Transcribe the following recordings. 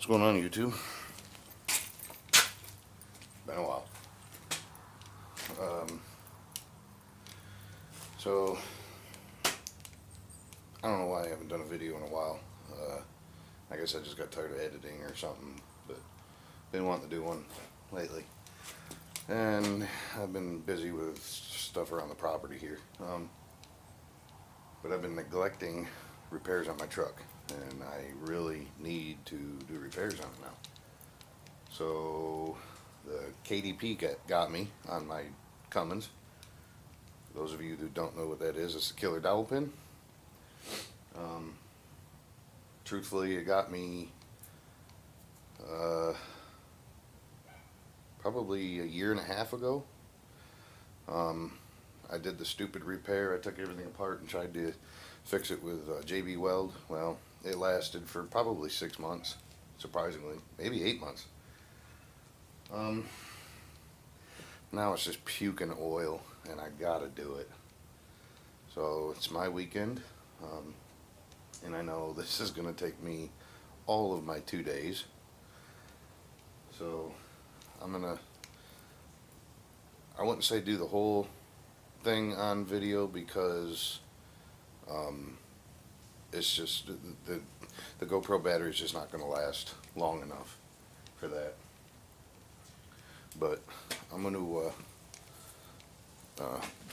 What's going on, YouTube? Been a while. So I don't know why I haven't done a video in a while. I guess I just got tired of editing or something, but been wanting to do one lately. And I've been busy with stuff around the property here. But I've been neglecting repairs on my truck, and I really need to do repairs on it now. So the KDP got me on my Cummins. For those of you who don't know what that is, it's a killer dowel pin. Truthfully, it got me probably a year and a half ago. I did the stupid repair. I took everything apart and tried to fix it with JB Weld. Well, it lasted for probably 6 months, surprisingly, maybe 8 months. Now it's just puking oil, and I gotta do it. So it's my weekend, and I know this is gonna take me all of my 2 days. So I wouldn't say do the whole thing on video because it's just the GoPro battery is just not going to last long enough for that. But I'm going to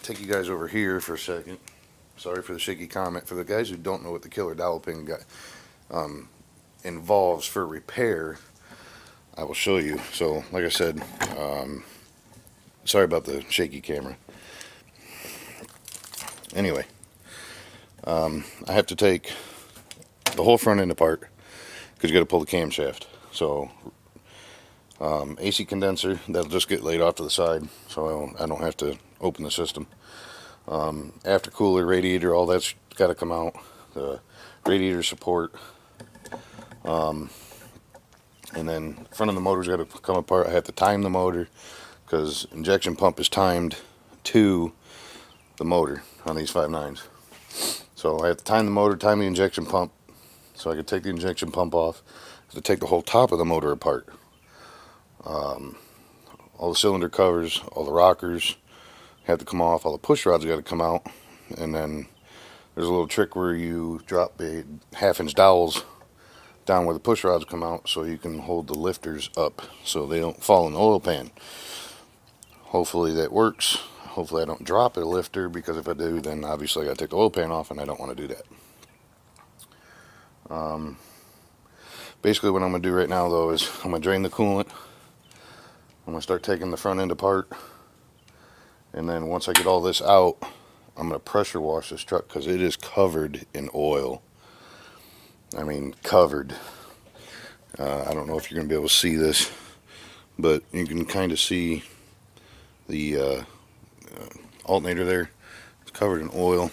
take you guys over here for a second. Sorry for the shaky comment. For the guys who don't know what the killer dowel pin involves for repair, I will show you. So like I said, sorry about the shaky camera. Anyway, I have to take the whole front end apart because you got to pull the camshaft. So AC condenser, that'll just get laid off to the side, so I don't have to open the system. After cooler, radiator, all that's got to come out. The radiator support, and then front of the motor's got to come apart. I have to time the motor because injection pump is timed to the motor on these 5.9s. So I have to time the motor, time the injection pump, so I can take the injection pump off. I have to take the whole top of the motor apart. All the cylinder covers, all the rockers have to come off. All the push rods got to come out. And then there's a little trick where you drop the 1/2-inch dowels down where the push rods come out, so you can hold the lifters up so they don't fall in the oil pan. Hopefully that works. Hopefully I don't drop a lifter, because if I do, then obviously I got to take the oil pan off, and I don't want to do that. Basically what I'm going to do right now, though, is I'm going to drain the coolant. I'm going to start taking the front end apart, and then once I get all this out, I'm going to pressure wash this truck because it is covered in oil. I mean, covered. I don't know if you're going to be able to see this, but you can kind of see the alternator there. It's covered in oil.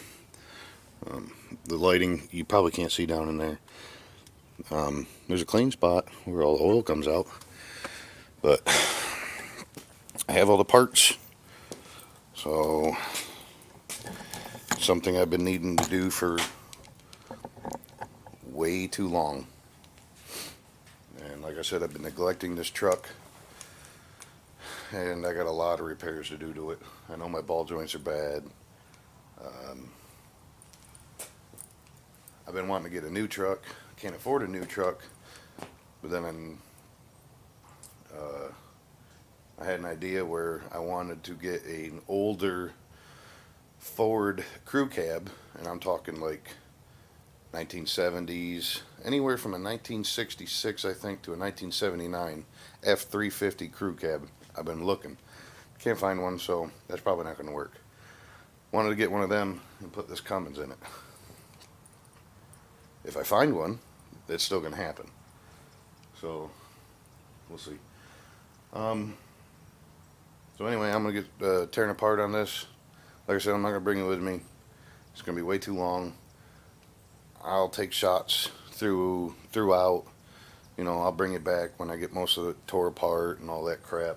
The lighting, you probably can't see down in there. There's a clean spot where all the oil comes out, but I have all the parts, so something I've been needing to do for way too long. And like I said, I've been neglecting this truck, and I got a lot of repairs to do to it. I know my ball joints are bad. I've been wanting to get a new truck. Can't afford a new truck, but then I had an idea where I wanted to get an older Ford crew cab, and I'm talking like 1970s, anywhere from a 1966, I think, to a 1979 F350 crew cab. I've been looking. Can't find one, so that's probably not going to work. Wanted to get one of them and put this Cummins in it. If I find one, it's still going to happen. So, we'll see. So anyway, I'm going to get tearing apart on this. Like I said, I'm not going to bring it with me. It's going to be way too long. I'll take shots throughout. You know, I'll bring it back when I get most of it tore apart and all that crap.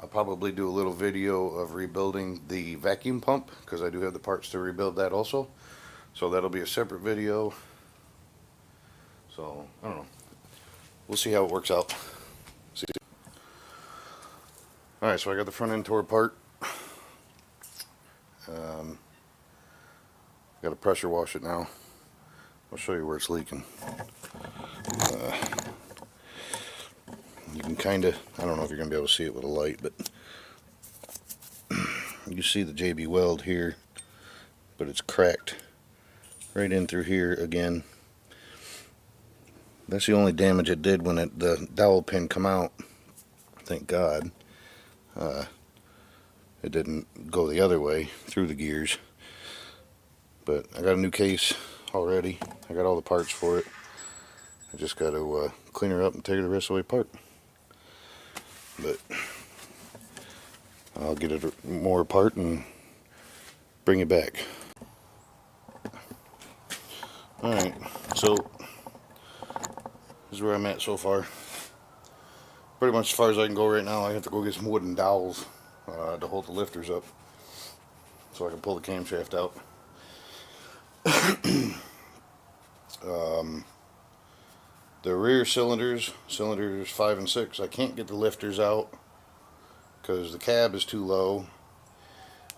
I'll probably do a little video of rebuilding the vacuum pump, because I do have the parts to rebuild that also. So that'll be a separate video. So, I don't know. we'll see how it works out. See. Alright, so I got the front end tore apart. Got to pressure wash it now. I'll show you where it's leaking. You can kind of, I don't know if you're going to be able to see it with a light, but you see the JB weld here, but it's cracked right in through here again. That's the only damage it did when the dowel pin come out. Thank God. It didn't go the other way through the gears. But I got a new case already. I got all the parts for it. I just got to clean her up and take her the rest of the way apart. But I'll get it more apart and bring it back. Alright, so this is where I'm at so far. Pretty much as far as I can go right now. I have to go get some wooden dowels to hold the lifters up so I can pull the camshaft out. The rear cylinders 5 and 6, I can't get the lifters out because the cab is too low,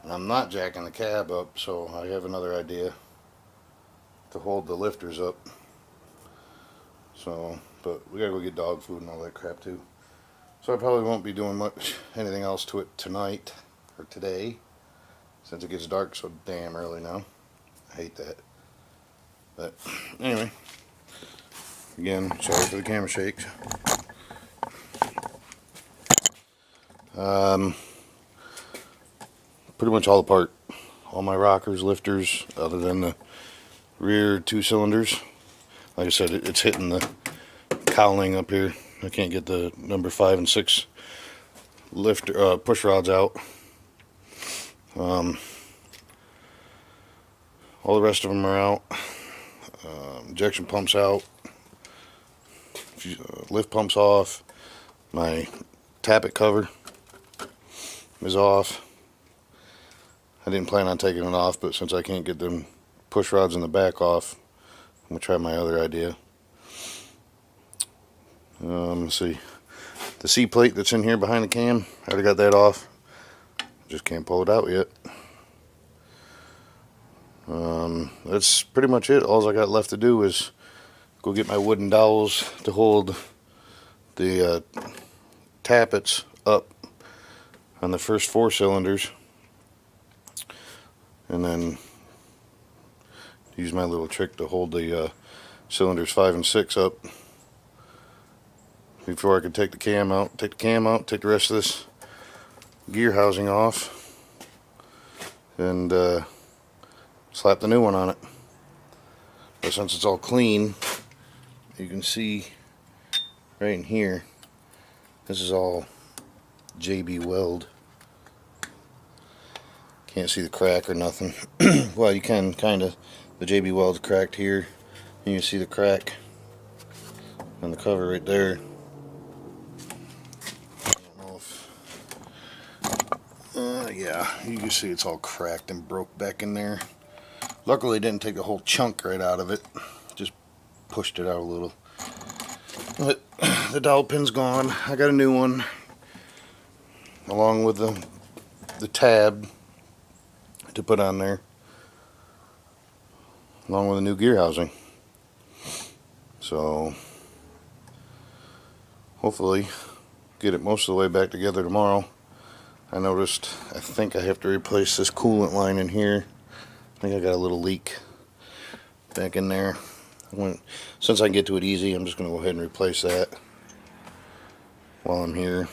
and I'm not jacking the cab up, so I have another idea to hold the lifters up. So, but we gotta go get dog food and all that crap too. So I probably won't be doing anything else to it tonight or today, since it gets dark so damn early now. I hate that. But anyway, again, sorry for the camera shakes. Pretty much all apart. All my rockers, lifters, other than the rear 2 cylinders. Like I said, it's hitting the cowling up here. I can't get the number 5 and 6 lifter push rods out. All the rest of them are out. Injection pumps out. Lift pumps off. My tappet cover is off. I didn't plan on taking it off, but since I can't get them push rods in the back off, I'm going to try my other idea. Let's see. The C plate that's in here behind the cam, I already got that off. Just can't pull it out yet. That's pretty much it. All I got left to do is go get my wooden dowels to hold the tappets up on the first 4 cylinders, and then use my little trick to hold the cylinders 5 and 6 up before I can take the cam out. Take the rest of this gear housing off, and slap the new one on it. But since it's all clean, you can see right in here, this is all JB weld. Can't see the crack or nothing. Well, you can kind of. The JB weld's cracked here. You can see the crack on the cover right there. I don't know if yeah, you can see it's all cracked and broke back in there. Luckily it didn't take a whole chunk right out of it, just pushed it out a little. But the dowel pin's gone. I got a new one along with the tab to put on there, along with a new gear housing. So hopefully get it most of the way back together tomorrow. I think I have to replace this coolant line in here. I think I got a little leak back in there. Since I can get to it easy, I'm just going to go ahead and replace that while I'm here.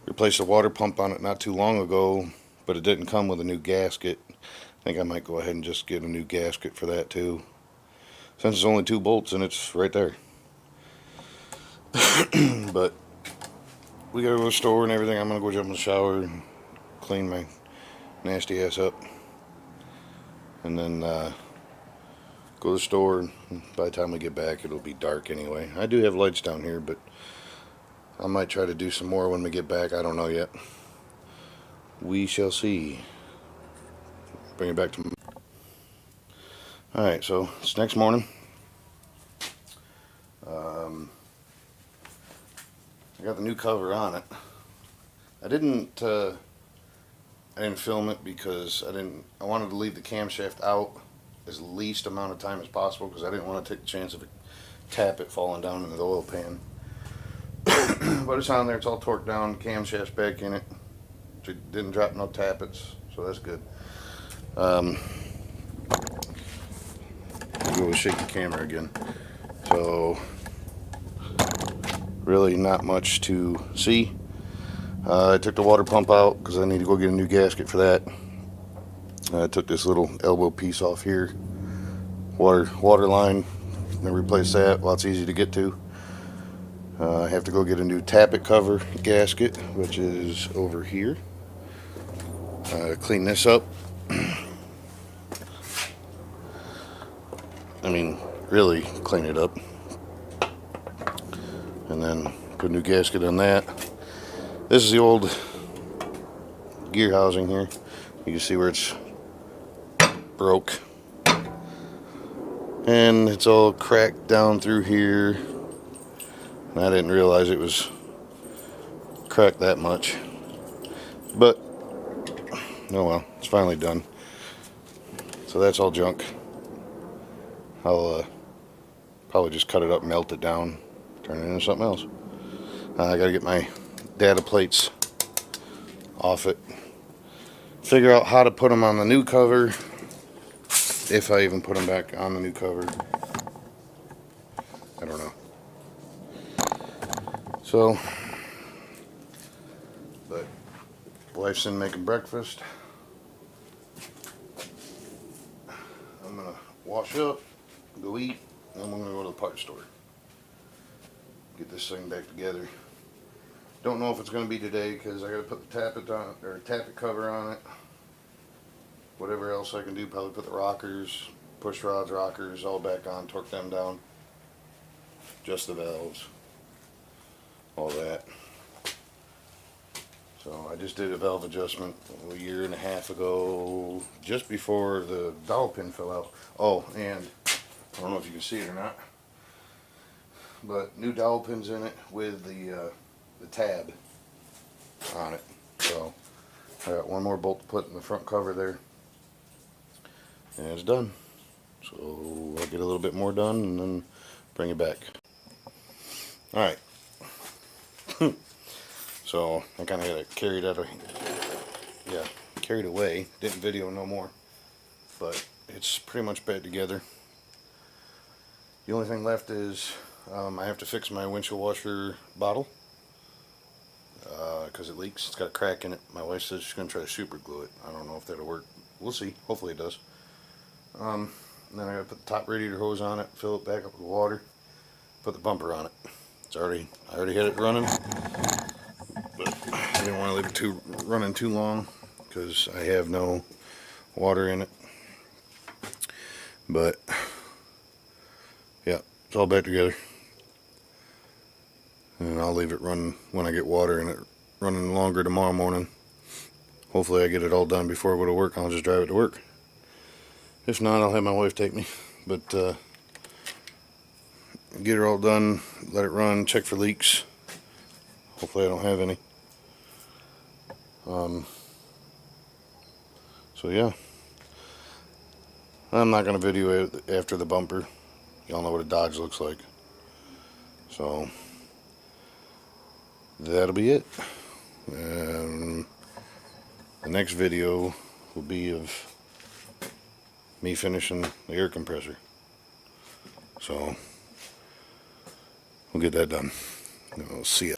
Replaced the water pump on it not too long ago, but it didn't come with a new gasket. I think I might go ahead and just get a new gasket for that too, since it's only 2 bolts and it's right there. But we gotta go to the store and everything. I'm gonna go jump in the shower and clean my nasty ass up, and then go to the store. By the time we get back, it'll be dark anyway. I do have lights down here, but I might try to do some more when we get back. I don't know yet. We shall see. Bring it back to. Alright, so it's next morning. I got the new cover on it. I didn't film it because I wanted to leave the camshaft out as least amount of time as possible, because I didn't want to take the chance of a tappet falling down into the oil pan. But it's on there, it's all torqued down, camshaft's back in it. It didn't drop no tappets, so that's good. Go shake the camera again. So really not much to see. I took the water pump out because I need to go get a new gasket for that. I took this little elbow piece off here, water line, and replace that. Well, it's easy to get to. I have to go get a new tappet cover gasket, which is over here. Clean this up. I mean, really clean it up. And then put a new gasket on that. This is the old gear housing here. You can see where it's broke. And it's all cracked down through here. And I didn't realize it was cracked that much. But, oh well, it's finally done. So that's all junk. I'll probably just cut it up, melt it down, turn it into something else. I gotta get my data plates off it. Figure out how to put them on the new cover. If I even put them back on the new cover. I don't know. So, but wife's in making breakfast. I'm gonna wash up, go eat, and then we're gonna go to the parts store. Get this thing back together. Don't know if it's gonna be today because I gotta put the tappet cover on it. Whatever else I can do, probably put the rockers, push rods, rockers, all back on, torque them down. Just the valves. All that. So I just did a valve adjustment a year and a half ago, just before the dowel pin fell out. Oh, and I don't know if you can see it or not, but new dowel pins in it with the tab on it. So I got one more bolt to put in the front cover there, and it's done. So I'll get a little bit more done and then bring it back. Alright. So I kind of had it carried away. Didn't video no more. But it's pretty much back together. The only thing left is I have to fix my windshield washer bottle. Because it leaks. It's got a crack in it. My wife says she's going to try to super glue it. I don't know if that'll work. We'll see. Hopefully it does. And then I got to put the top radiator hose on it, fill it back up with water, put the bumper on it. I already had it running, but I didn't want to leave it running too long because I have no water in it. But yeah, it's all back together, and I'll leave it run when I get water in it, running longer tomorrow morning. Hopefully I get it all done before I go to work. I'll just drive it to work. If not, I'll have my wife take me. But get her all done, let it run, check for leaks. Hopefully I don't have any. So yeah, I'm not going to video it after the bumper. Y'all know what a Dodge looks like. So that'll be it. The next video will be of me finishing the air compressor. So we'll get that done. And we'll see it.